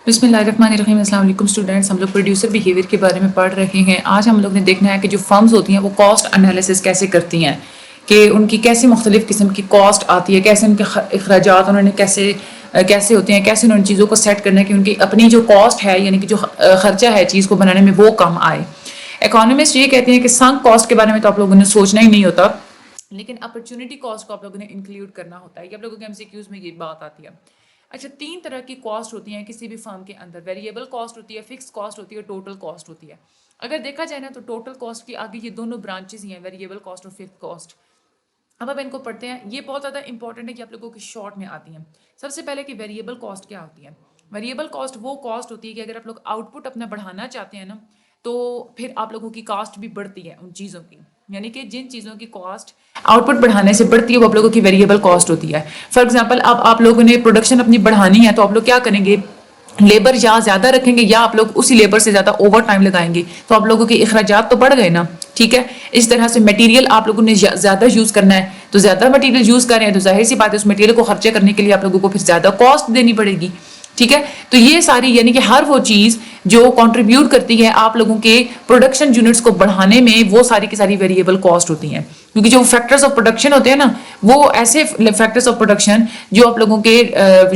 बिस्मिल्लाहिर्रहमानिर्रहीम। अस्सलाम वालेकुम स्टूडेंट्स, हम लोग प्रोड्यूसर बिहेवियर के बारे में पढ़ रहे हैं। आज हम लोग ने देखना है कि जो फर्म्स होती हैं वो कॉस्ट एनालिसिस कैसे करती हैं, कि उनकी कैसी मुख्तलिफ किस्म की कॉस्ट आती है, कैसे उनके अखराजात उन्होंने कैसे होते हैं, कैसे उन्होंने चीज़ों को सेट करना है कि उनकी अपनी जो कॉस्ट है यानी कि जो खर्चा है चीज़ को बनाने में वो कम आए। इकोनॉमिस्ट ये कहते हैं कि संक कॉस्ट के बारे में तो आप लोगों ने सोचना ही नहीं होता, लेकिन अपॉर्चुनिटी कॉस्ट को आप लोगों ने इंक्लूड करना होता है। ये आप लोगों के एमसीक्यूज में ये बात आती है। अच्छा, 3 तरह की कॉस्ट होती हैं किसी भी फर्म के अंदर। वेरिएबल कॉस्ट होती है, फिक्स कॉस्ट होती है, टोटल कॉस्ट होती है। अगर देखा जाए ना तो टोटल कॉस्ट की आगे ये दोनों ब्रांचेस ही हैं, वेरिएबल कॉस्ट और फिक्स कॉस्ट। अब इनको पढ़ते हैं। ये बहुत ज़्यादा इंपॉर्टेंट है कि आप लोगों की शॉर्ट में आती हैं। सबसे पहले कि वेरिएबल कॉस्ट क्या होती है। वेरिएबल कॉस्ट वो कॉस्ट होती है कि अगर आप लोग आउटपुट अपना बढ़ाना चाहते हैं ना, तो फिर आप लोगों की कॉस्ट भी बढ़ती है उन चीज़ों की। यानी कि जिन चीज़ों की कॉस्ट आउटपुट बढ़ाने से बढ़ती है वो आप लोगों की वेरिएबल कॉस्ट होती है। फॉर एग्जांपल, अब आप लोगों ने प्रोडक्शन अपनी बढ़ानी है तो आप लोग क्या करेंगे, लेबर या ज़्यादा रखेंगे या आप लोग उसी लेबर से ज़्यादा ओवर टाइम लगाएंगे, तो आप लोगों के अखराजात तो बढ़ गए ना। ठीक है, इस तरह से मटेरियल आप लोगों ने ज़्यादा यूज़ करना है, तो ज़्यादा मटेरियल यूज़ कर रहे हैं तो जाहिर सी बात है उस मटेरियल को खर्चे करने के लिए आप लोगों को फिर ज़्यादा कॉस्ट देनी पड़ेगी। ठीक है, तो ये सारी यानी कि हर वो चीज़ जो कंट्रीब्यूट करती है आप लोगों के प्रोडक्शन यूनिट्स को बढ़ाने में, वो सारी की सारी वेरिएबल कॉस्ट होती हैं। क्योंकि जो फैक्टर्स ऑफ प्रोडक्शन होते हैं ना, वो ऐसे फैक्टर्स ऑफ प्रोडक्शन जो आप लोगों के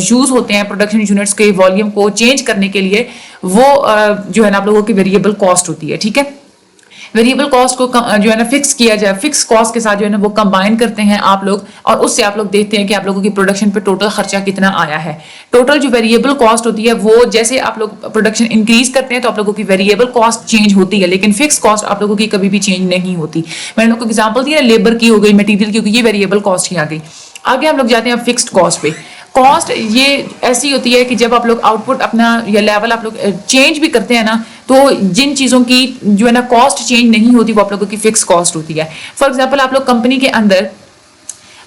यूज होते हैं प्रोडक्शन यूनिट्स के वॉल्यूम को चेंज करने के लिए, वो जो है ना आप लोगों की वेरिएबल कॉस्ट होती है। ठीक है, वेरिएबल कॉस्ट को जो है ना फिक्स किया जाए, फिक्स कॉस्ट के साथ जो है ना वो कंबाइन करते हैं आप लोग, और उससे आप लोग देखते हैं कि आप लोगों की प्रोडक्शन पे टोटल खर्चा कितना आया है। टोटल जो वेरिएबल कॉस्ट होती है वो जैसे आप लोग प्रोडक्शन इंक्रीज करते हैं तो आप लोगों की वेरिएबल कॉस्ट चेंज होती है, लेकिन फिक्स कॉस्ट आप लोगों की कभी भी चेंज नहीं होती। मैंने आपको एग्जाम्पल दिया, लेबर की हो गई, मटीरियल की हो गई, ये वेरिएबल कॉस्ट ही आ गई। आगे हम लोग जाते हैं फिक्स्ड कॉस्ट पे। कॉस्ट ये ऐसी होती है कि जब आप लोग आउटपुट अपना या लेवल आप लोग चेंज भी करते हैं ना, तो जिन चीज़ों की जो है ना कॉस्ट चेंज नहीं होती वो आप लोगों की फिक्स कॉस्ट होती है। फॉर एग्जांपल, आप लोग कंपनी के अंदर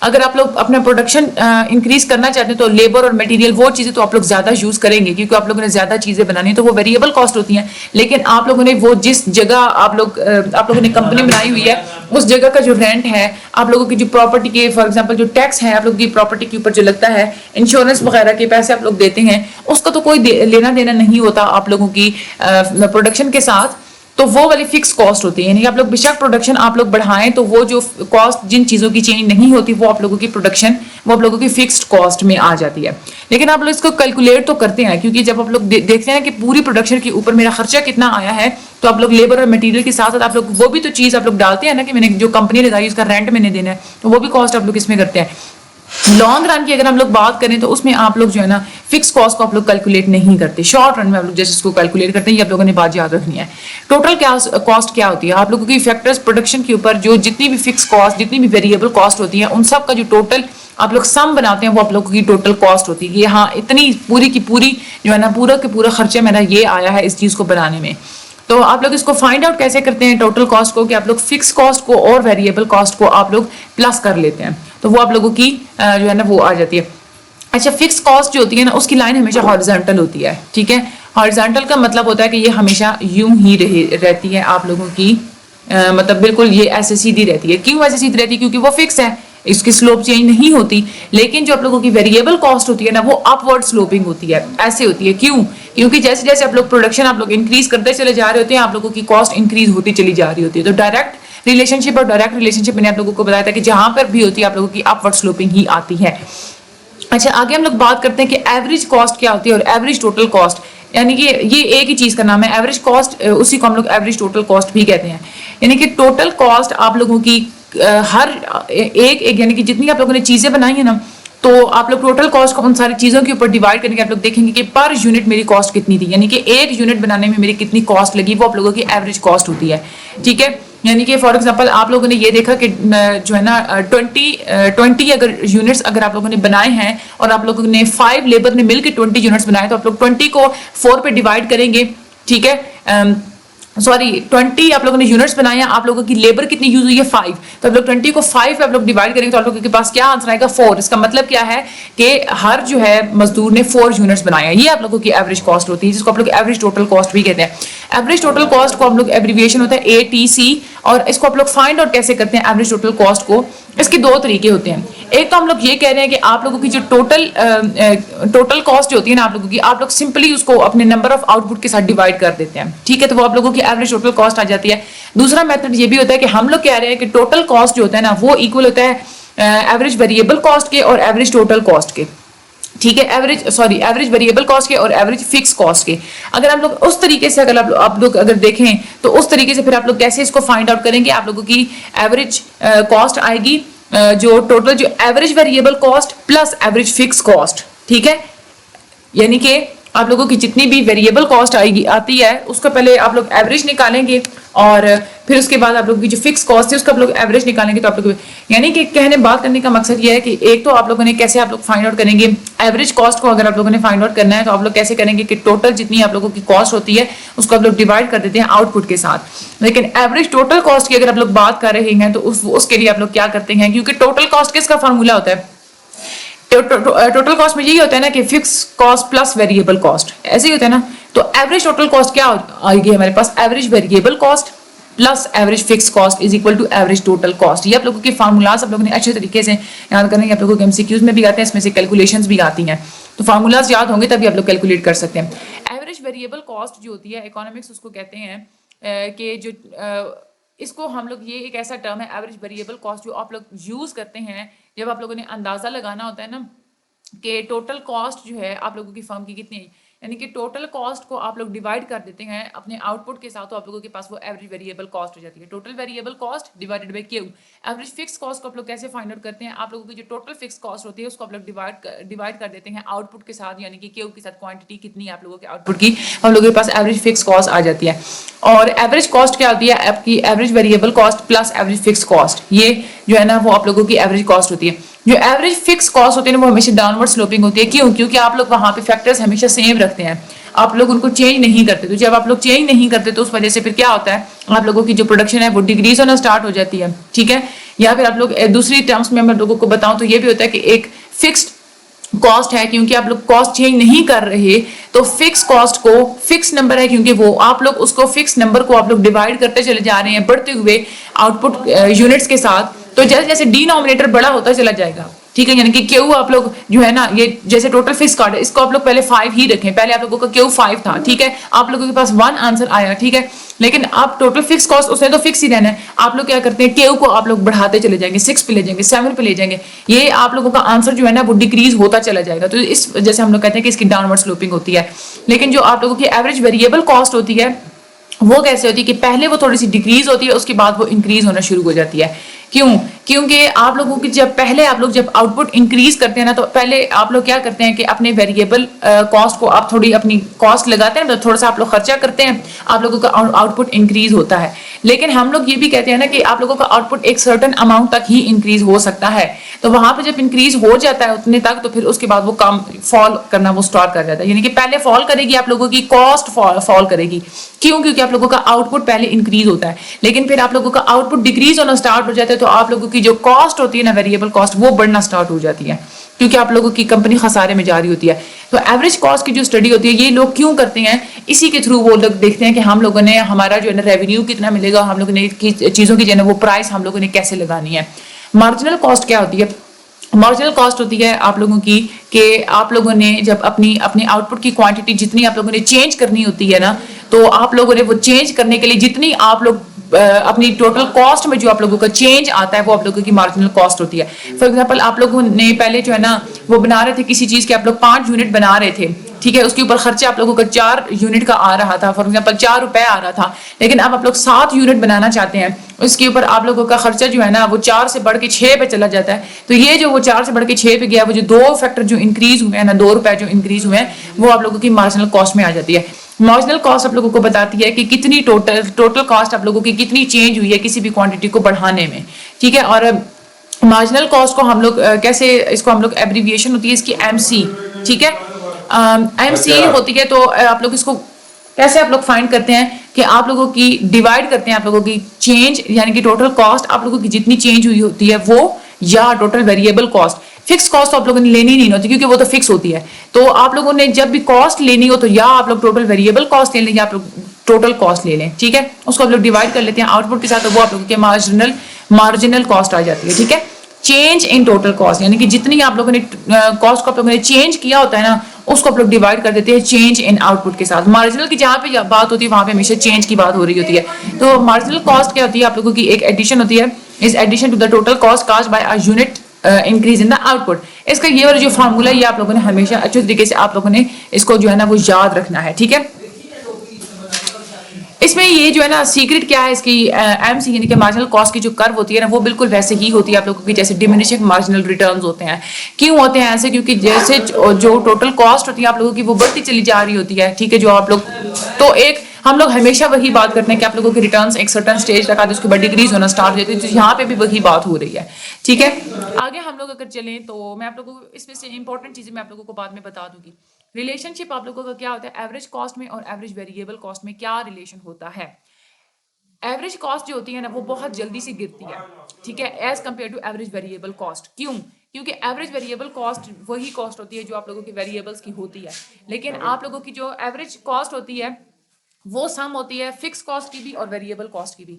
अगर आप लोग अपना प्रोडक्शन इंक्रीज करना चाहते हैं तो लेबर और मटेरियल वो चीज़ें तो आप लोग ज़्यादा यूज करेंगे क्योंकि आप लोगों ने ज़्यादा चीज़ें बनानी है, तो वो वेरिएबल कॉस्ट होती हैं। लेकिन आप लोगों ने वो जिस जगह आप लोगों ने कंपनी बनाई हुई है उस जगह का जो रेंट है, आप लोगों की जो प्रॉपर्टी के फॉर एग्जांपल जो टैक्स है आप लोगों की प्रॉपर्टी के ऊपर जो लगता है, इंश्योरेंस वगैरह के पैसे आप लोग देते हैं, उसका तो कोई लेना देना नहीं होता आप लोगों की प्रोडक्शन के साथ। तो वो वाली फिक्स कॉस्ट होती है। यानी आप लोग बेशक प्रोडक्शन आप लोग बढ़ाएं तो वो जो कॉस्ट जिन चीज़ों की चेंज नहीं होती वो आप लोगों की प्रोडक्शन वो आप लोगों की फिक्स्ड कॉस्ट में आ जाती है। लेकिन आप लोग इसको कैलकुलेट तो करते हैं, क्योंकि जब आप लोग देखते हैं कि पूरी प्रोडक्शन के ऊपर मेरा खर्चा कितना आया है, तो आप लोग लेबर और मटेरियल के साथ साथ आप लोग वो भी तो चीज़ आप लोग डालते हैं ना कि मैंने जो कंपनी लगाई उसका रेंट मैंने देना है, तो वो भी कॉस्ट आप लोग इसमें करते हैं। लॉन्ग रन की अगर हम लोग बात करें तो उसमें आप लोग जो है ना फिक्स कॉस्ट को आप लोग कैलकुलेट नहीं करते। शॉर्ट रन में आप लोग जैसे इसको कैलकुलेट करते हैं, ये आप लोगों ने बात याद रखनी है। टोटल कॉस्ट क्या होती है, आप लोगों की फैक्टर्स प्रोडक्शन के ऊपर जो जितनी भी फिक्स कॉस्ट जितनी भी वेरिएबल कॉस्ट होती है उन सब का जो टोटल आप लोग सम बनाते हैं वो आप लोगों की टोटल कॉस्ट होती है कि हाँ इतनी पूरी की पूरी जो है ना पूरा के पूरा खर्चा मेरा ये आया है इस चीज़ को बनाने में। तो आप लोग इसको फाइंड आउट कैसे करते हैं टोटल कॉस्ट को, कि आप लोग फिक्स कॉस्ट को और वेरिएबल कॉस्ट को आप लोग प्लस कर लेते हैं, तो वो आप लोगों की जो है ना वो आ जाती है। अच्छा, फिक्स कॉस्ट जो होती है ना उसकी लाइन हमेशा हॉरिजॉन्टल होती है। ठीक है, हॉरिजॉन्टल का मतलब होता है कि ये हमेशा यूं ही रहती है आप लोगों की मतलब बिल्कुल ये ऐसे सीधी रहती है। क्यों ऐसे सीधी रहती है? क्योंकि वो फिक्स है, इसकी स्लोप चेंज नहीं होती। लेकिन जो आप लोगों की वेरिएबल कॉस्ट होती है ना वो अपवर्ड स्लोपिंग होती है, ऐसे होती है। क्यों? क्योंकि जैसे जैसे आप लोग प्रोडक्शन आप लोग इंक्रीज करते चले जा रहे होते हैं आप लोगों की कॉस्ट इंक्रीज होती चली जा रही होती है। तो डायरेक्ट रिलेशनशिप और डायरेक्ट रिलेशनशिप मैंने आप लोगों को बताया था कि जहां पर भी होती है आप लोगों की अपवर्ड स्लोपिंग ही आती है। अच्छा, आगे हम लोग बात करते हैं कि एवरेज कॉस्ट क्या होती है और एवरेज टोटल कॉस्ट, यानी कि ये एक ही चीज का नाम है एवरेज कॉस्ट, उसी को हम लोग एवरेज टोटल कॉस्ट भी कहते हैं। यानी कि टोटल कॉस्ट आप लोगों की हर एक यानी कि जितनी आप लोगों ने चीजें बनाई है ना, तो आप लोग टोटल कॉस्ट को उन सारी चीजों के ऊपर डिवाइड करके आप लोग देखेंगे कि पर यूनिट मेरी कॉस्ट कितनी थी, यानी कि एक यूनिट बनाने में मेरी कितनी कॉस्ट लगी, वो आप लोगों की एवरेज कॉस्ट होती है। ठीक है, यानी कि फॉर एग्जांपल आप लोगों ने ये देखा कि जो है ना 20 अगर यूनिट्स अगर आप लोगों ने बनाए हैं और आप लोगों ने 5 लेबर ने मिलकर 20 यूनिट्स बनाए, तो आप लोग 20 को 4 पे डिवाइड करेंगे। ठीक है, सॉरी 20 आप लोगों ने यूनिट्स बनाए हैं, आप लोगों की लेबर कितनी यूज हुई है 5, तो आप लोग 20 को 5 पे आप लोग डिवाइड करेंगे तो आप लोगों के पास क्या आंसर आएगा 4। इसका मतलब क्या है कि हर जो है मजदूर ने 4 यूनिट्स बनाए हैं। ये आप लोगों की एवरेज कॉस्ट होती है जिसको आप लोग एवरेज टोटल कॉस्ट भी कहते हैं। एवरेज टोटल कॉस्ट को हम लोग एब्रीविएशन होता है ATC, और इसको आप लोग फाइंड आउट कैसे करते हैं एवरेज टोटल कॉस्ट को? इसके दो तरीके होते हैं। एक तो हम लोग ये कह रहे हैं कि आप लोगों की जो टोटल कॉस्ट होती है ना आप लोगों की, आप लोग सिंपली उसको अपने नंबर ऑफ आउटपुट के साथ डिवाइड कर देते हैं, ठीक है, तो वो आप लोगों की एवरेज टोटल कॉस्ट आ जाती है। दूसरा मेथड ये भी होता है कि हम लोग कह रहे हैं कि टोटल कॉस्ट जो होता है ना वो इक्वल होता है एवरेज वेरिएबल कॉस्ट के और एवरेज टोटल कॉस्ट के, ठीक है, एवरेज वेरिएबल कॉस्ट के और एवरेज फिक्स कॉस्ट के। अगर आप लोग उस तरीके से अगर आप लोग अगर देखें तो उस तरीके से फिर आप लोग कैसे इसको फाइंड आउट करेंगे? आप लोगों की एवरेज कॉस्ट आएगी जो टोटल जो average variable cost plus average fix cost, ठीक है, यानी कि आप लोगों की जितनी भी वेरिएबल कॉस्ट आती है उसका पहले आप लोग एवरेज निकालेंगे और फिर उसके बाद आप लोगों की जो फिक्स कॉस्ट है उसका आप लोग एवरेज निकालेंगे। तो आप लोग यानी कि बात करने का मकसद ये है कि एक तो आप लोगों ने कैसे आप लोग फाइंड आउट करेंगे एवरेज कॉस्ट को। अगर आप लोगों ने फाइंड आउट करना है तो आप लोग कैसे करेंगे कि टोटल जितनी आप लोगों की कॉस्ट होती है उसको आप लोग डिवाइड कर देते हैं आउटपुट के साथ। लेकिन एवरेज टोटल कॉस्ट की अगर आप लोग बात कर रहे हैं तो उसके लिए आप लोग क्या करते हैं, क्योंकि टोटल कॉस्ट किसका फॉर्मूला होता है? टोटल कॉस्ट में यही होता है ना कि fix cost plus variable cost, ऐसे ही होता है ना। तो एवरेज टोटल कॉस्ट क्या आएगी हमारे पास? Average variable cost plus average fix cost is equal to average total cost. ये आप लोगों के फार्मूलाज आप लोगों ने अच्छे तरीके से याद करने, आप लोगों के MCQs में भी आते हैं, इसमें से कैलकुलेशंस भी आती हैं, तो फार्मूलाज याद होंगे तभी आप लोग कैलकुलेट कर सकते हैं। एवरेज वेरिएबल कॉस्ट जो होती है इकोनॉमिक्स उसको कहते हैं कि जो इसको हम लोग, ये एक ऐसा टर्म है एवरेज वेरिएबल कॉस्ट जो आप लोग यूज करते हैं जब आप लोगों ने अंदाजा लगाना होता है ना कि टोटल कॉस्ट जो है आप लोगों की फर्म की कितनी है, यानी कि टोटल कॉस्ट को आप लोग डिवाइड कर देते हैं अपने आउटपुट के साथ, तो आप लोगों के पास वो एवरेज वेरिएबल कॉस्ट हो जाती है। Total variable cost divided by Q. Average fix cost को आप लोग कैसे फाइंड आउट करते हैं? आप लोगों की जो टोटल फिक्स कॉस्ट होती है उसको आप लोग डिवाइड कर देते हैं आउटपुट के साथ, यानी कि क्यू के साथ क्वांटिटी कितनी है आप लोगों के आउटपुट की, हम लोगों के पास एवरेज फिक्स कॉस्ट आ जाती है। और एवरेज कॉस्ट क्या होती है? आपकी average variable cost plus average fix cost, ये जो है ना वो आप लोगों की एवरेज कॉस्ट होती है। जो एवरेज फिक्स कॉस्ट होती है ना वो हमेशा डाउनवर्ड स्लोपिंग होती है। क्यों? क्योंकि आप लोग वहां पे फैक्टर्स हमेशा सेम रखते हैं, आप लोग उनको चेंज नहीं करते। तो जब आप लोग चेंज नहीं करते तो उस वजह से फिर क्या होता है, आप लोगों की जो प्रोडक्शन है वो डिक्रीज होना स्टार्ट हो जाती है, ठीक है। या फिर आप लोग दूसरी टर्म्स में मैं लोगों को बताऊं तो ये भी होता है कि एक फिक्स्ड कॉस्ट है, क्योंकि आप लोग कॉस्ट चेंज नहीं कर रहे तो फिक्स कॉस्ट को फिक्स नंबर है, क्योंकि वो आप लोग उसको फिक्स नंबर को आप लोग डिवाइड करते चले जा रहे हैं बढ़ते हुए आउटपुट यूनिट्स के साथ। तो जैसे जैसे डिनोमिनेटर बड़ा होता चला जाएगा, ठीक है, यानी कि क्यू आप लोग जो है ना, ये जैसे टोटल फिक्स कार्ड है इसको आप लोग पहले 5 ही रखें, पहले आप लोगों का क्यू 5 था, ठीक है, आप लोगों के पास 1 आंसर आया, ठीक है, लेकिन आप टोटल फिक्स कॉस्ट उसने तो फिक्स ही रहना है, आप लोग क्या करते हैं क्यू को आप लोग बढ़ाते चले जाएंगे, 6 पे ले जाएंगे, 7 पे ले जाएंगे, ये आप लोगों का आंसर जो है ना वो डिक्रीज होता चला जाएगा। तो इस वजह से हम लोग कहते हैं कि इसकी डाउनवर्ड स्लोपिंग होती है। लेकिन जो आप लोगों की एवरेज वेरिएबल कॉस्ट होती है वो कैसे होती है कि पहले वो थोड़ी सी डिक्रीज होती है, उसके बाद वो इंक्रीज होना शुरू हो जाती है। क्यों? क्योंकि आप लोगों की जब आउटपुट इंक्रीज करते हैं ना तो पहले आप लोग क्या करते हैं कि अपने वेरिएबल कॉस्ट को आप थोड़ी अपनी कॉस्ट लगाते हैं, मतलब थोड़ा सा आप लोग खर्चा करते हैं, आप लोगों का आउटपुट इंक्रीज होता है। लेकिन हम लोग ये भी कहते हैं ना कि आप लोगों का आउटपुट एक सर्टेन अमाउंट तक ही इंक्रीज हो सकता है, तो वहां पर जब इंक्रीज हो जाता है उतने तक तो फिर उसके बाद वो कम फॉल करना वो स्टार्ट कर जाता है, यानी कि पहले फॉल करेगी आप लोगों की कॉस्ट फॉल करेगी। क्यों? क्योंकि आप लोगों का आउटपुट पहले इंक्रीज होता है, लेकिन फिर आप लोगों का आउटपुट डिक्रीज होना स्टार्ट हो जाता है, तो आप लोगों की जो कॉस्ट होती है ना वेरिएबल कॉस्ट वो बढ़ना स्टार्ट हो जाती है, क्योंकि आप लोगों की कंपनी खसारे में जा रही होती है। तो एवरेज कॉस्ट की जो स्टडी होती है ये लोग क्यों करते हैं? इसी के थ्रू वो लोग देखते हैं कि हम लोगों ने हमारा जो है ना रेवेन्यू कितना मिलेगा, हम लोगों ने चीजों की जो है वो प्राइस हम लोगों ने कैसे लगानी है। मार्जिनल कॉस्ट क्या होती है? मार्जिनल कॉस्ट होती है आप लोगों की कि आप लोगों ने जब अपनी आउटपुट की क्वांटिटी जितनी आप लोगों ने चेंज करनी होती है ना, तो आप लोगों ने वो चेंज करने के लिए जितनी आप लोग अपनी टोटल कॉस्ट में जो आप लोगों का चेंज आता है वो आप लोगों की मार्जिनल कॉस्ट होती है। फॉर एग्जांपल आप लोगों ने पहले जो है ना वो बना रहे थे किसी चीज के, आप लोग 5 यूनिट बना रहे थे, ठीक है, उसके ऊपर खर्चा आप लोगों का 4 यूनिट का आ रहा था, फॉर एग्जांपल 4 रुपए आ रहा था, लेकिन अब आप लोग 7 यूनिट बनाना चाहते हैं, उसके ऊपर आप लोगों का खर्चा जो है ना वो 4 से बढ़ के 6 पे चला जाता है। तो ये जो वो 4 से बढ़ के 6 पे गया, वो जो 2 फैक्टर जो इंक्रीज हुए हैं ना, 2 रुपए जो इंक्रीज हुए हैं वो आप लोगों की मार्जिनल कॉस्ट में आ जाती है। मार्जिनल कॉस्ट आप लोगों को बताती है कि कितनी टोटल कॉस्ट आप लोगों की कितनी चेंज हुई है किसी भी क्वांटिटी को बढ़ाने में, ठीक है। और मार्जिनल कॉस्ट को हम लोग कैसे, इसको हम लोग एब्रीविएशन होती है इसकी MC, ठीक है, MC होती है। तो आप लोग इसको कैसे आप लोग फाइंड करते हैं कि आप लोगों की डिवाइड करते हैं आप लोगों की चेंज, यानी कि टोटल कॉस्ट आप लोगों की जितनी चेंज हुई होती है वो, या total variable cost. Fix cost तो आप लोगों ने लेनी नहीं होती क्योंकि वो तो फिक्स होती है, तो आप लोगों ने जब भी कॉस्ट लेनी हो तो या आप लोग टोटल वेरिएबल कॉस्ट ले लें या आप लोग टोटल कॉस्ट ले लें, ठीक है, उसको आप लोग डिवाइड कर लेते हैं आउटपुट के साथ, तो वो आप लोगों के मार्जिनल कॉस्ट आ जाती है, ठीक है। चेंज इन टोटल कॉस्ट, यानी कि जितनी आप लोगों ने कॉस्ट को आप लोगों ने चेंज किया होता है ना, उसको आप लोग डिवाइड कर देते हैं चेंज इन आउटपुट के साथ। मार्जिनल की जहां पे बात होती है वहां पे हमेशा चेंज की बात हो रही होती है। तो मार्जिनल कॉस्ट क्या होती है, आप लोगों की एक एडिशन होती है, is addition to the total cost caused by a unit increase in the output. इसका ये वाला जो फार्मूला है, ये आप लोगों ने हमेशा अच्छे तरीके से आप लोगों ने इसको जो है ना वो याद रखना है, ठीक है। इसमें ये जो है ना सीक्रेट क्या है इसकी, एमसी यानी कि मार्जिनल कॉस्ट की जो कर्व होती है ना, वो बिल्कुल वैसे ही होती है आप लोगों की जैसे डिमिनिशिंग मार्जिनल रिटर्न्स होते हैं। क्यों होते हैं ऐसे, क्योंकि जैसे जो टोटल कॉस्ट होती है आप लोगों की वो बढ़ती चली जा रही होती है, ठीक है। जो आप लोग तो एक हम लोग हमेशा वही बात करते हैं कि आप लोगों के रिटर्न्स एक सर्टेन स्टेज तक आते हैं, उसके बाद डिक्रीज होना स्टार्ट हो जाती है, तो यहाँ पे भी वही बात हो रही है, ठीक है। आगे हम लोग अगर चलें तो मैं आप लोगों को इसमें से इंपॉर्टेंट चीजें मैं आप लोगों को बाद में बता दूंगी। रिलेशनशिप आप लोगों का क्या होता है एवरेज कॉस्ट में और एवरेज वेरिएबल कॉस्ट में क्या रिलेशन होता है। एवरेज कॉस्ट जो होती है ना वो बहुत जल्दी से गिरती है, ठीक है, as compare to average variable cost. क्यों? क्योंकि एवरेज वेरिएबल कॉस्ट वही कॉस्ट होती है जो आप लोगों की वेरिएबल्स की होती है, लेकिन आप लोगों की जो एवरेज कॉस्ट होती है वो सम होती है फिक्स कॉस्ट की भी और वेरिएबल कॉस्ट की भी।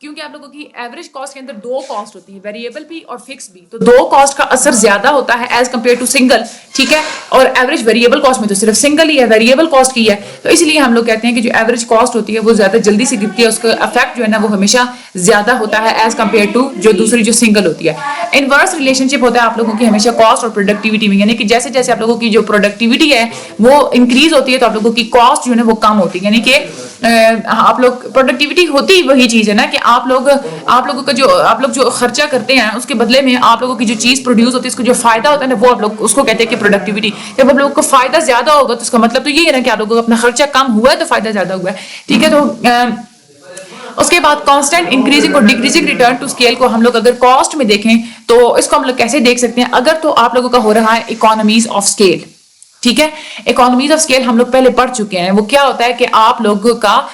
क्योंकि आप लोगों की एवरेज कॉस्ट के अंदर दो कॉस्ट होती है, वेरिएबल भी और फिक्स भी, तो दो कॉस्ट का असर ज्यादा होता है एज कंपेयर टू सिंगल, ठीक है। और एवरेज वेरिएबल कॉस्ट में तो सिर्फ सिंगल ही है, वेरिएबल कॉस्ट की है, तो इसलिए हम लोग कहते हैं कि जो एवरेज कॉस्ट होती है वो ज्यादा जल्दी से गिरती है, उसका इफेक्ट जो है ना वो हमेशा ज्यादा होता है एज कंपेयर टू जो दूसरी जो सिंगल होती है। इनवर्स रिलेशनशिप होता है आप लोगों की हमेशा कॉस्ट और प्रोडक्टिविटी में, यानी कि जैसे जैसे आप लोगों की जो प्रोडक्टिविटी है वो इंक्रीज होती है तो आप लोगों की कॉस्ट जो है वो कम होती है। यानी कि आप लोग प्रोडक्टिविटी होती वही चीज है ना कि आप लोगों का जो आप लोग जो खर्चा करते हैं उसके बदले में आप लोगों की जो चीज प्रोड्यूस होती है उसको जो फायदा होता है ना वो आप लोग उसको कहते हैं कि प्रोडक्टिविटी। जब आप लोगों को फायदा ज्यादा होगा तो उसका मतलब तो ये है ना कि आप लोगों को अपना खर्चा कम हुआ है तो फायदा ज्यादा हुआ है, ठीक है। तो उसके बाद कांस्टेंट इंक्रीजिंग और डिक्रीजिंग रिटर्न टू स्केल को हम लोग अगर कॉस्ट में देखें तो इसको हम लोग कैसे देख सकते हैं। अगर तो आप लोगों का हो रहा है इकोनॉमीज ऑफ स्केल, ठीक है, इकोनॉमीज ऑफ स्केल हम लोग पहले पढ़ चुके हैं। वो क्या होता है कि आप लोगों का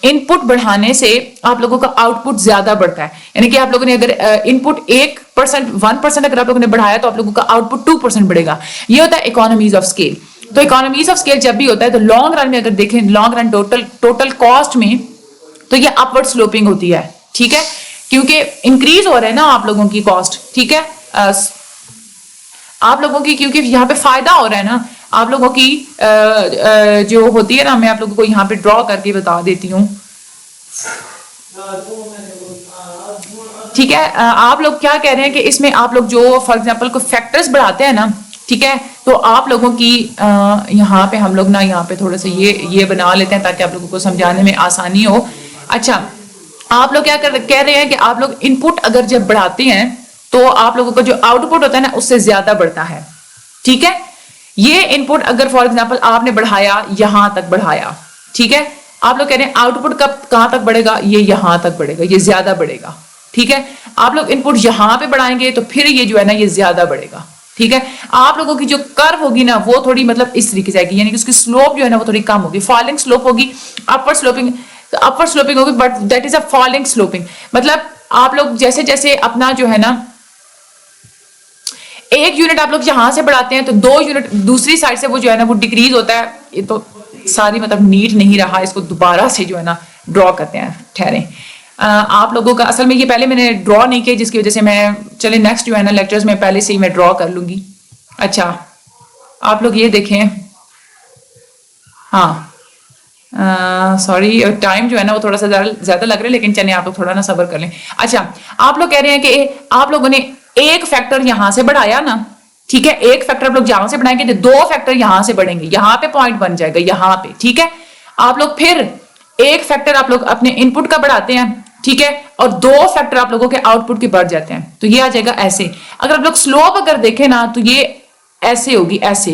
इनपुट बढ़ाने से आप लोगों का आउटपुट ज्यादा बढ़ता है। यानी कि आप लोगों ने अगर इनपुट 1% अगर आप लोगों ने बढ़ाया तो आप लोगों का आउटपुट 2% बढ़ेगा। ये होता है इकोनॉमीज ऑफ स्केल। तो इकोनॉमीज ऑफ स्केल जब भी होता है तो लॉन्ग रन में अगर देखें, लॉन्ग रन टोटल कॉस्ट में तो ये अपवर्ड स्लोपिंग होती है, ठीक है, क्योंकि इंक्रीज हो रहा है ना आप लोगों की कॉस्ट, ठीक है, आप लोगों की, क्योंकि यहाँ पे फायदा हो रहा है ना आप लोगों की जो होती है ना, मैं आप लोगों को यहाँ पे ड्रॉ करके बता देती हूँ, ठीक है। आप लोग क्या कह रहे हैं कि इसमें आप लोग जो फॉर एग्जांपल को फैक्टर्स बढ़ाते हैं ना, ठीक है, तो आप लोगों की यहाँ पे हम लोग ना यहाँ पे थोड़ा सा ये बना लेते हैं ताकि आप लोगों को समझाने में आसानी हो। अच्छा, आप लोग क्या कह रहे हैं कि आप लोग इनपुट अगर जब बढ़ाते हैं तो आप लोगों का जो आउटपुट होता है ना उससे ज्यादा बढ़ता है, ठीक है। ये इनपुट अगर फॉर एग्जांपल आपने बढ़ाया, यहां तक बढ़ाया, ठीक है, आप लोग कह रहे हैं आउटपुट कब कहां तक बढ़ेगा, ये यहां तक बढ़ेगा, ये ज्यादा बढ़ेगा, ठीक है। आप लोग इनपुट यहां पे बढ़ाएंगे तो फिर ये जो है ना ये ज्यादा बढ़ेगा, ठीक है। आप लोगों की जो कर्व होगी ना वो थोड़ी मतलब इस तरीके से आएगी, यानी कि उसकी स्लोप जो है ना वो थोड़ी कम होगी, फॉलिंग स्लोप होगी, अपर स्लोपिंग होगी, but that is a falling sloping. मतलब आप लोग जैसे जैसे अपना जो है ना एक यूनिट आप लोग यहां से बढ़ाते हैं तो 2 यूनिट दूसरी साइड से वो जो है ना वो डिक्रीज होता है। ये तो सारी मतलब नीट नहीं रहा, इसको दोबारा से जो है ना ड्रॉ करते हैं, ठहरे। आप लोगों का असल में ये पहले मैंने ड्रॉ नहीं किया जिसकी वजह से मैं चले नेक्स्ट जो है ना लेक्चर्स में पहले से ही मैं ड्रॉ कर लूंगी। अच्छा, आप लोग ये देखें, हाँ सॉरी टाइम जो है ना वो थोड़ा सा ज्यादा लग रहा है, लेकिन चलिए आप लोग थोड़ा ना सब्र कर लें। अच्छा, आप लोग कह रहे हैं कि आप लोगों ने एक फैक्टर यहां से बढ़ाया ना, ठीक है, एक फैक्टर आप लोग यहां से बढ़ाएंगे तो 2 फैक्टर यहां से बढ़ेंगे, यहां पे पॉइंट बन जाएगा यहां पे, ठीक है। आप लोग फिर एक फैक्टर आप लोग अपने इनपुट का बढ़ाते हैं, ठीक है, और 2 फैक्टर आप लोगों के आउटपुट के बढ़ जाते हैं, तो ये आ जाएगा ऐसे। अगर आप लोग स्लोप अगर देखें ना तो ये ऐसे होगी, ऐसे,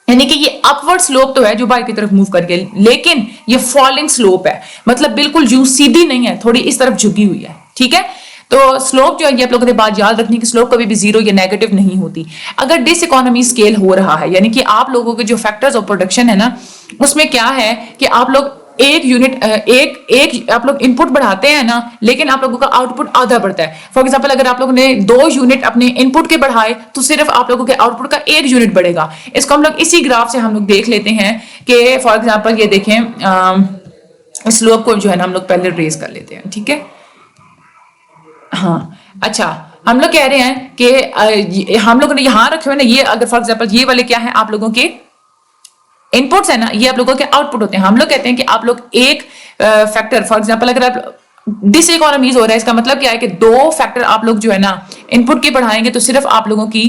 यानी कि ये अपवर्ड स्लोप तो है जो बाई की तरफ मूव करके, लेकिन ये फॉलिंग स्लोप है, मतलब बिल्कुल यूं सीधी नहीं है, थोड़ी इस तरफ झुकी हुई है, ठीक है। तो स्लोप जो है ये आप लोगों ने बात याद रखनी कि स्लोप कभी भी जीरो या नेगेटिव नहीं होती। अगर डिस इकोनॉमी स्केल हो रहा है, यानी कि आप लोगों के जो फैक्टर्स ऑफ प्रोडक्शन है ना उसमें क्या है कि आप लोग एक यूनिट एक आप लोग इनपुट बढ़ाते हैं ना, लेकिन आप लोगों का आउटपुट आधा बढ़ता है। फॉर एग्जांपल अगर आप लोगों ने 2 यूनिट अपने इनपुट के बढ़ाए तो सिर्फ आप लोगों के आउटपुट का 1 यूनिट बढ़ेगा। इसको हम लोग इसी ग्राफ से हम लोग देख लेते हैं कि फॉर एग्जांपल ये देखें, स्लोप को जो है ना हम लोग पहले ट्रेस कर लेते हैं, ठीक है। हाँ, अच्छा, हम लोग कह रहे हैं कि हम लोगों ने यहाँ रखे हुए ना, ये अगर फॉर एग्जांपल ये वाले क्या है आप लोगों के इनपुट्स है ना, ये आप लोगों के आउटपुट होते हैं। हम लोग कहते हैं कि आप लोग एक फैक्टर फॉर एग्जांपल अगर आप डिस इकोनॉमीज हो रहा है, इसका मतलब क्या है कि 2 फैक्टर आप लोग जो है ना इनपुट के बढ़ाएंगे तो सिर्फ आप लोगों की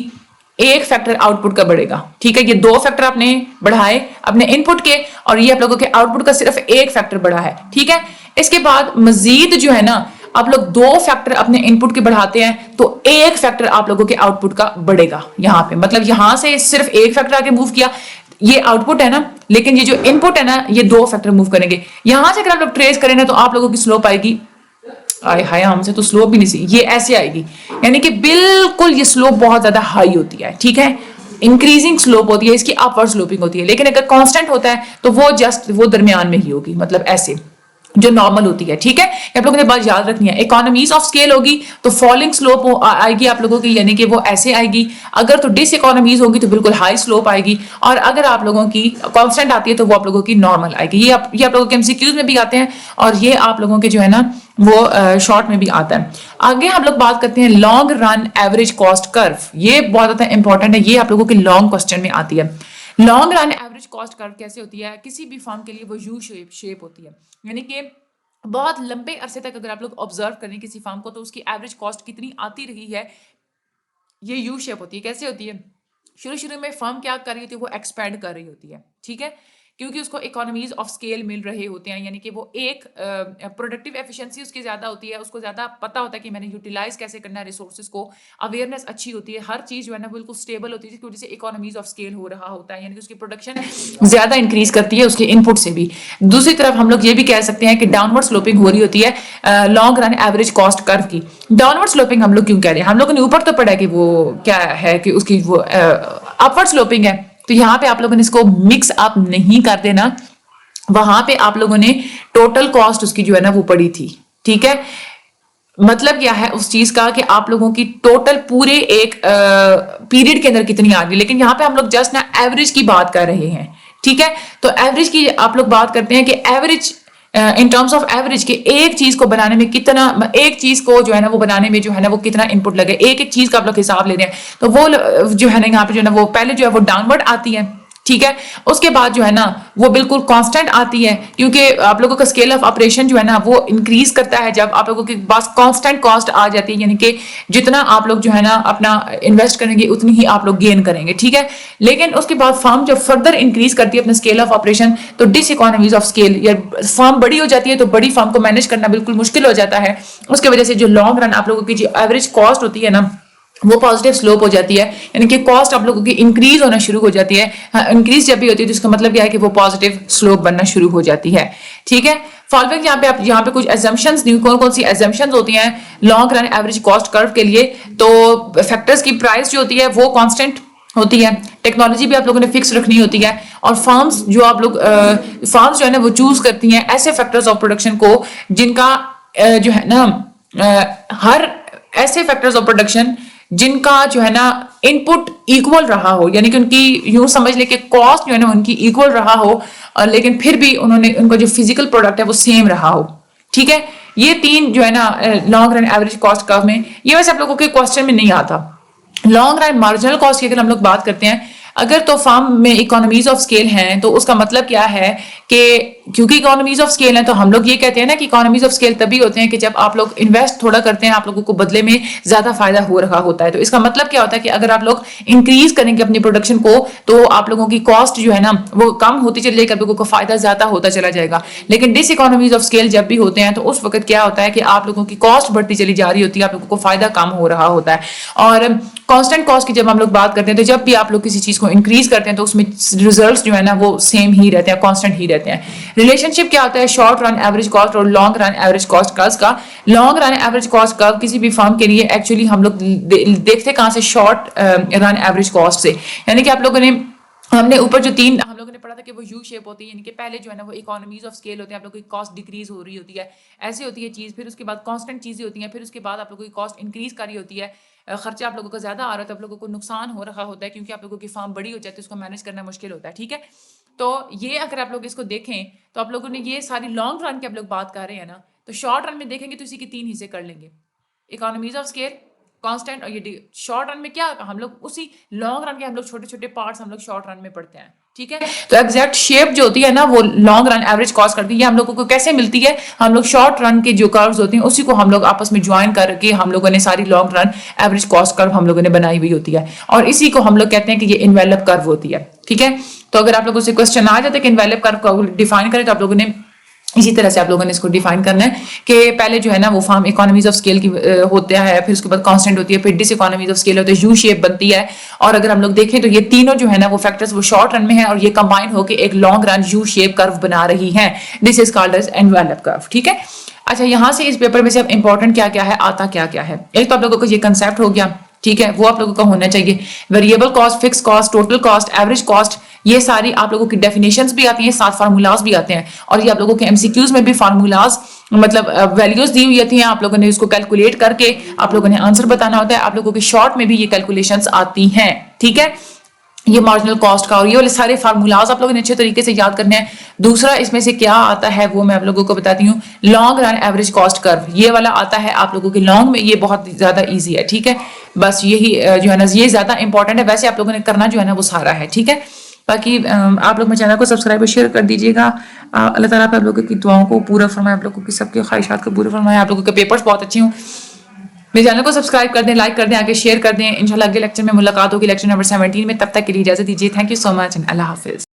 एक फैक्टर आउटपुट का बढ़ेगा, ठीक है। ये 2 फैक्टर आपने बढ़ाए अपने इनपुट के और ये आप लोगों के आउटपुट का सिर्फ एक फैक्टर बढ़ा है, ठीक है। इसके बाद मजीद जो है ना आप लोग 2 फैक्टर अपने इनपुट के बढ़ाते हैं तो एक फैक्टर आप लोगों के आउटपुट का बढ़ेगा यहाँ पे, मतलब यहां से सिर्फ एक फैक्टर आगे मूव किया, ये आउटपुट है ना, लेकिन ये जो इनपुट है ना ये 2 फैक्टर मूव करेंगे। यहां से अगर आप लोग ट्रेस करें ना तो आप लोगों की स्लोप आएगी, आए हाय हमसे तो स्लोप भी नहीं सी, ये ऐसे आएगी, यानी कि बिल्कुल ये स्लोप बहुत ज्यादा हाई होती है, ठीक है। इंक्रीजिंग स्लोप होती है, इसकी अपवर्ड स्लोपिंग होती है। लेकिन अगर कांस्टेंट होता है तो वो जस्ट वो दरमियान में ही होगी, मतलब ऐसे जो नॉर्मल होती है, ठीक है। आप लोगों ने बात याद रखनी है, इकोनॉमीज ऑफ स्केल होगी तो फॉलिंग स्लोप आएगी आप लोगों की, यानी कि वो ऐसे आएगी। अगर तो डिस इकोनॉमीज होगी तो बिल्कुल हाई स्लोप आएगी, और अगर आप लोगों की कांस्टेंट आती है तो वो आप लोगों की नॉर्मल आएगी। ये आप लोगों के एमसीक्यूज में भी आते हैं और ये आप लोगों के जो है ना वो शॉर्ट में भी आता है। आगे हम लोग बात करते हैं long run average cost curve. ये बहुत ज्यादा इंपॉर्टेंट है, ये आप लोगों के लॉन्ग क्वेश्चन में आती है। Long run average cost curve कैसे होती है? किसी भी फर्म के लिए वो यू शेप होती है, यानी कि बहुत लंबे अरसे तक अगर आप लोग ऑब्जर्व करें किसी फर्म को तो उसकी एवरेज कॉस्ट कितनी आती रही है, ये यू शेप होती है। कैसे होती है? शुरू शुरू में फर्म क्या कर रही होती है, वो एक्सपैंड कर रही होती है, ठीक है, क्योंकि उसको इकोनॉमीज ऑफ स्केल मिल रहे होते हैं, यानी कि वो एक प्रोडक्टिव एफिशिएंसी उसकी ज्यादा होती है, उसको ज्यादा पता होता है कि मैंने यूटिलाइज कैसे करना है रिसोर्सेज को, अवेयरनेस अच्छी होती है, हर चीज जो है ना बिल्कुल स्टेबल होती है जिसकी वजह से इकोनॉमीज ऑफ स्केल हो रहा होता है, यानी कि उसकी प्रोडक्शन ज्यादा इंक्रीज करती है उसके इनपुट से भी। दूसरी तरफ हम लोग ये भी कह सकते हैं कि डाउनवर्ड स्लोपिंग हो रही होती है long run average cost curve की। डाउनवर्ड स्लोपिंग हम लोग क्यों कह रहे हैं? हम लोगों ने ऊपर तो पढ़ा कि वो क्या है कि उसकी वो अपवर्ड स्लोपिंग है, तो यहाँ पे आप लोगों ने इसको मिक्स अप नहीं कर देना। वहां पे आप लोगों ने टोटल कॉस्ट उसकी जो है ना वो पड़ी थी, ठीक है। मतलब क्या है उस चीज का कि आप लोगों की टोटल पूरे एक पीरियड के अंदर कितनी आ गई, लेकिन यहाँ पे हम लोग जस्ट ना एवरेज की बात कर रहे हैं, ठीक है। तो एवरेज की आप लोग बात करते हैं कि average in terms of average के एक चीज को बनाने में कितना, एक चीज को जो है ना वो बनाने में जो है ना वो कितना इनपुट लगे, एक एक चीज का आप लोग हिसाब ले रहे हैं, तो वो जो है ना यहाँ पे जो है ना वो पहले जो है वो डाउनवर्ड आती है, ठीक है। उसके बाद जो है ना वो बिल्कुल कांस्टेंट आती है, क्योंकि आप लोगों का स्केल ऑफ ऑपरेशन जो है ना वो इंक्रीज करता है जब आप लोगों के पास कांस्टेंट कॉस्ट आ जाती है, यानी कि जितना आप लोग जो है ना अपना इन्वेस्ट करेंगे उतनी ही आप लोग गेन करेंगे, ठीक है। लेकिन उसके बाद फर्म जब फर्दर इंक्रीज करती है अपना स्केल ऑफ ऑपरेशन तो डिस इकोनॉमीज ऑफ स्केल, या फर्म बड़ी हो जाती है तो बड़ी फर्म को मैनेज करना बिल्कुल मुश्किल हो जाता है। उसकी वजह से जो लॉन्ग रन आप लोगों की जो एवरेज कॉस्ट होती है ना वो पॉजिटिव स्लोप हो जाती है, यानी कि कॉस्ट आप लोगों की इंक्रीज होना शुरू हो जाती है। इंक्रीज जब भी होती है तो इसका मतलब क्या है कि वो पॉजिटिव स्लोप बनना शुरू हो जाती है, ठीक है। फॉलोइंग यहाँ पे कुछ एजम्पशंस, कौन कौन सी एजम्पशंस होती हैं long run average cost curve के लिए? तो फैक्टर्स की प्राइस जो होती है वो कांस्टेंट होती है, टेक्नोलॉजी भी आप लोगों ने फिक्स रखनी होती है, और फर्म्स जो आप लोग फर्म्स जो है ना वो चूज करती हैं ऐसे फैक्टर्स ऑफ प्रोडक्शन को जिनका जो है ना हर ऐसे फैक्टर्स ऑफ प्रोडक्शन जिनका जो है ना इनपुट इक्वल रहा हो, यानी कि उनकी यूं समझ ले कि कॉस्ट जो है ना उनकी इक्वल रहा हो, लेकिन फिर भी उन्होंने उनका जो फिजिकल प्रोडक्ट है वो सेम रहा हो, ठीक है। ये 3 जो है ना long run average cost curve में, ये वैसे आप लोगों के क्वेश्चन में नहीं आता। लॉन्ग रन मार्जिनल कॉस्ट की अगर हम लोग बात करते हैं, अगर तो फर्म में इकोनॉमीज ऑफ स्केल हैं तो उसका मतलब क्या है कि क्योंकि इकोनॉमीज ऑफ स्केल है तो हम लोग ये कहते हैं ना कि इकोनॉमीज ऑफ स्केल तभी होते हैं कि जब आप लोग इन्वेस्ट थोड़ा करते हैं आप लोगों को बदले में ज्यादा फायदा हो रहा होता है। तो इसका मतलब क्या होता है कि अगर आप लोग इंक्रीज करेंगे अपनी प्रोडक्शन को तो आप लोगों की कॉस्ट जो है ना वो कम होती चली जाएगी, आप लोगों को फायदा ज्यादा होता चला जाएगा। लेकिन डिस इकोनॉमीज ऑफ स्केल जब भी होते हैं तो उस वक्त क्या होता है कि आप लोगों की कॉस्ट बढ़ती चली जा रही होती है, आप लोगों को फायदा कम हो रहा होता है। और कांस्टेंट कॉस्ट की जब हम लोग बात करते हैं तो जब भी आप लोग किसी चीज को इंक्रीज करते हैं तो उसमें रिजल्ट्स जो है ना वो सेम ही रहते हैं, कांस्टेंट ही रहते हैं। रिलेशनशिप क्या होता है शॉर्ट रन एवरेज कॉस्ट और long run average cost curve का? Long run average cost curve किसी भी फर्म के लिए एक्चुअली हम लोग देखते हैं कहां से, शॉर्ट रन एवरेज कॉस्ट से, यानी कि आप लोगों ने हमने ऊपर जो 3 हम लोगों ने पढ़ा था कि वो यू शेप होती है, यानी कि पहले जो है ना वो इकोनॉमीज ऑफ स्केल होते हैं, आप लोगों की कॉस्ट डिक्रीज हो रही होती है, ऐसी होती है चीज़। फिर उसके बाद कांस्टेंट चीज़ें होती हैं, फिर उसके बाद आप लोगों की कॉस्ट इंक्रीज कर रही होती है, खर्चा आप लोगों का ज़्यादा आ रहा होता है, आप लोगों को नुकसान हो रहा होता है क्योंकि आप लोगों की फार्म बड़ी हो जाती है, उसको मैनेज करना मुश्किल होता है, ठीक है। तो ये अगर आप लोग इसको देखें तो आप लोगों ने ये सारी लॉन्ग रन की आप लोग बात कर रहे हैं ना, तो शॉर्ट रन में देखेंगे तो इसी के 3 हिस्से कर लेंगे, इकोनॉमीज ऑफ स्केल, कांस्टेंट और ये शॉर्ट रन में क्या हम लोग उसी लॉन्ग रन के हम लोग छोटे छोटे पार्ट्स हम लोग शॉर्ट रन में पढ़ते हैं, ठीक है। तो एग्जैक्ट शेप जो होती है ना वो लॉन्ग रन एवरेज कॉस्ट करती है, हम लोगों को कैसे मिलती है, हम लोग शॉर्ट रन के जो कर्व्स होती हैं उसी को हम लोग आपस में ज्वाइन करके हम लोगों ने सारी long run average cost curve हम लोगों ने बनाई हुई होती है, और इसी को हम लोग कहते हैं कि ये इनवेलप कर्व होती है, ठीक है। तो अगर आप लोगों से क्वेश्चन आ जाता है कि इनवेलप कर्व को डिफाइन करें तो आप लोगों ने इसी तरह से आप लोगों ने इसको डिफाइन करना है कि पहले जो है ना वो फॉर्म इकोनॉमीज ऑफ स्केल की होता है, फिर उसके बाद कांस्टेंट होती है, फिर डिस इकोनॉमीज ऑफ स्केल होती है, यू शेप बनती है। और अगर हम लोग देखें तो ये तीनों जो है ना वो फैक्टर्स वो शॉर्ट रन में है और ये कंबाइन होकर एक long run U shape curve बना रही है, this is called as envelope curve, ठीक है। अच्छा, यहाँ से इस पेपर में से अब इंपॉर्टेंट क्या क्या है, आता क्या क्या है, एक तो आप लोगों को ये कंसेप्ट हो गया, ठीक है, वो आप लोगों का होना चाहिए। Variable cost, fix cost, total cost, average cost, ये सारी आप लोगों की डेफिनेशंस भी आती हैं, साथ फार्मूलाज भी आते हैं, और ये आप लोगों के एमसीक्यूज में भी फार्मूलाज मतलब वैल्यूज दी हुई होती हैं, आप लोगों ने इसको कैलकुलेट करके आप लोगों ने आंसर बताना होता है, आप लोगों के शॉर्ट में भी ये कैलकुलेशंस आती हैं, ठीक है। ये मार्जिनल कॉस्ट का और ये वाले सारे फार्मूलाज आप लोगों ने अच्छे तरीके से याद करने हैं। दूसरा इसमें से क्या आता है वो मैं आप लोगों को बताती हूँ, long run average cost curve, ये वाला आता है आप लोगों के लॉन्ग में, ये बहुत ज्यादा इजी है, ठीक है। बस यही जो है ना ये ज्यादा इंपॉर्टेंट है, वैसे आप लोगों ने करना जो है ना वो सारा है, ठीक है। बाकी आप लोग मेरे चैनल को सब्सक्राइब और शेयर कर दीजिएगा। अल्लाह ताला आप लोगों की दुआओं को पूरा फरमाए, आप लोगों की सबकी ख्वाहिशात को पूरा फरमाए, आप लोगों के पेपर्स बहुत अच्छे हों। मेरे चैनल को सब्सक्राइब कर दें, लाइक कर दें, आगे शेयर कर दें। इंशाल्लाह अगले लेक्चर में मुलाकात होगी लेक्चर नंबर 17 में, तब तक के लिए इजाजत दीजिए। Thank you so much and Allah Hafiz.